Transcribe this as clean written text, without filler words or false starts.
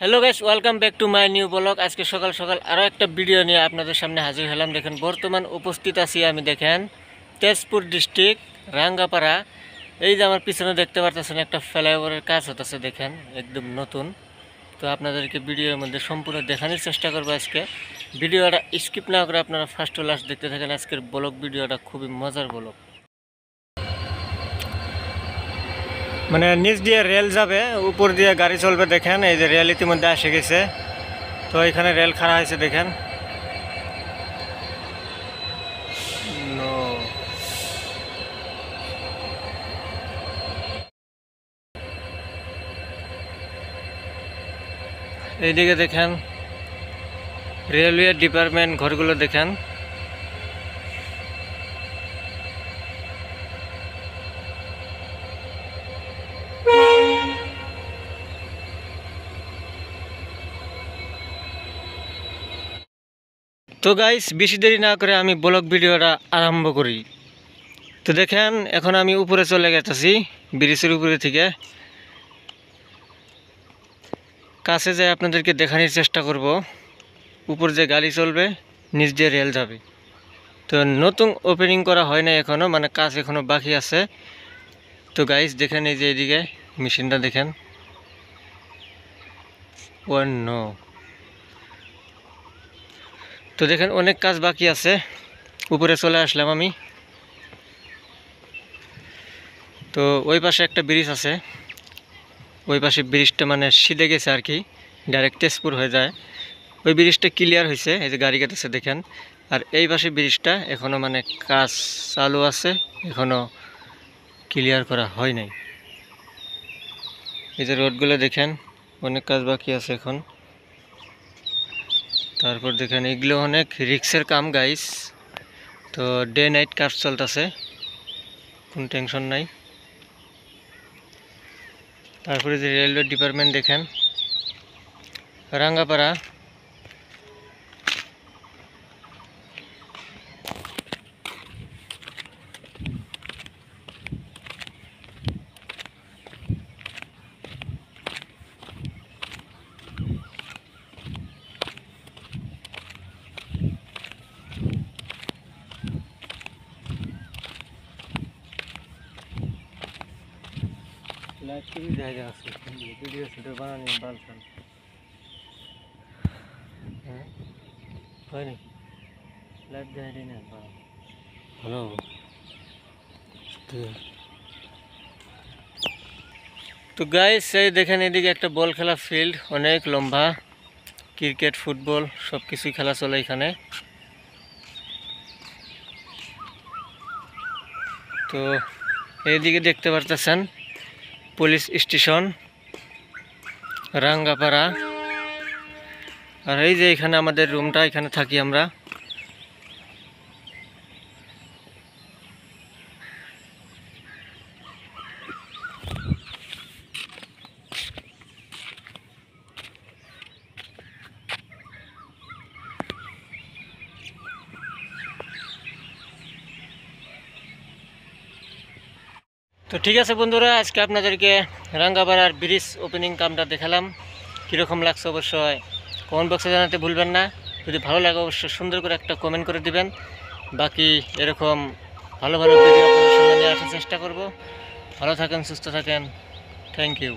Hello guys, welcome back to my new blog. আজকে সকাল সকাল আরও একটা ভিডিও নিয়ে আপনাদের সামনে হাজির হলাম। দেখেন বর্তমান উপস্থিত আছি আমি, দেখেন তেজপুর ডিস্ট্রিক্ট রাঙ্গাপাড়া। এই যে আমার পিছনে দেখতে পারতেছেন একটা ফ্লাইওভারের কাজ হতেছে, দেখেন একদম নতুন। তো আপনাদেরকে ভিডিওর মধ্যে সম্পূর্ণ দেখানোর চেষ্টা করবো আজকে। ভিডিওটা স্কিপ না করে আপনারা ফার্স্ট টু লাস্ট দেখতে থাকেন। আজকের ব্লগ ভিডিওটা খুবই মজার ব্লগ। মানে নিচ দিয়ে রেল যাবে, উপর দিয়ে গাড়ি চলবে। দেখেন এই যে রেল ইতিমধ্যে এসে গেছে। তো এখানে রেল খাড়া হয়েছে, দেখেন। এইদিকে দেখেন রেলওয়ে ডিপার্টমেন্ট ঘরগুলো দেখেন। তো গাইস, বেশি দেরি না করে আমি ব্লগ ভিডিওটা আরম্ভ করি। তো দেখেন এখন আমি উপরে চলে গেছি, ব্রিজের উপরে থেকে কাছে যাই আপনাদেরকে দেখানোর চেষ্টা করব। উপর যে গাড়ি চলবে, নিচ দিয়ে রেল যাবে। তো নতুন ওপেনিং করা হয় না এখনও, মানে কাজ এখনও বাকি আছে। তো গাইস দেখেন এই যে এইদিকে মেশিনটা দেখেন। অন্য তো দেখেন অনেক কাজ বাকি আছে। উপরে চলে আসলাম আমি। তো ওই পাশে একটা ব্রিজ আছে, ওই পাশে ব্রিজটা মানে সিধে গেছে আর কি, ডাইরেক্ট তেজপুর হয়ে যায়। ওই ব্রিজটা ক্লিয়ার হয়েছে, এই যে গাড়ি কাটতেছে দেখেন। আর এই পাশে ব্রিজটা এখনও মানে কাজ চালু আছে, এখনও ক্লিয়ার করা হয় নাই। এই যে রোডগুলো দেখেন, অনেক কাজ বাকি আছে এখন। তারপর দেখেন এগুলো অনেক রিক্সের কাম গাইস। তো ডে নাইট কাজ চলতেছে, কোনো টেনশন নাই। তারপরে যে রেলওয়ে ডিপার্টমেন্ট দেখেন রাঙ্গাপাড়া। লাইট টিভি জায়গা আছে, ভিডিও সেটা বানানি বালছেন। হ্যাঁ হয়নি, লাইট দেয় না ভালো। তো গাইস এই দেখেন এদিকে একটা বল খেলা ফিল্ড, অনেক লম্বা। ক্রিকেট, ফুটবল সব কিছুই খেলা চলে এখানে। তো এইদিকে দেখতে পারতেছেন পুলিশ স্টেশন রাঙ্গাপাড়া। আর এই যে এখানে আমাদের রুমটা, এখানে থাকি আমরা। তো ঠিক আছে বন্ধুরা, আজকে আপনাদেরকে রাঙ্গাপাড়ার ব্রিজ ওপেনিং কামটা দেখালাম। কীরকম লাগছে অবশ্যই কমেন্ট বক্সে জানাতে ভুলবেন না। যদি ভালো লাগে অবশ্যই সুন্দর করে একটা কমেন্ট করে দিবেন। বাকি এরকম ভালো ভালো ভিডিও আপনাদের সামনে নিয়ে আসার চেষ্টা করব। ভালো থাকেন, সুস্থ থাকেন। Thank you.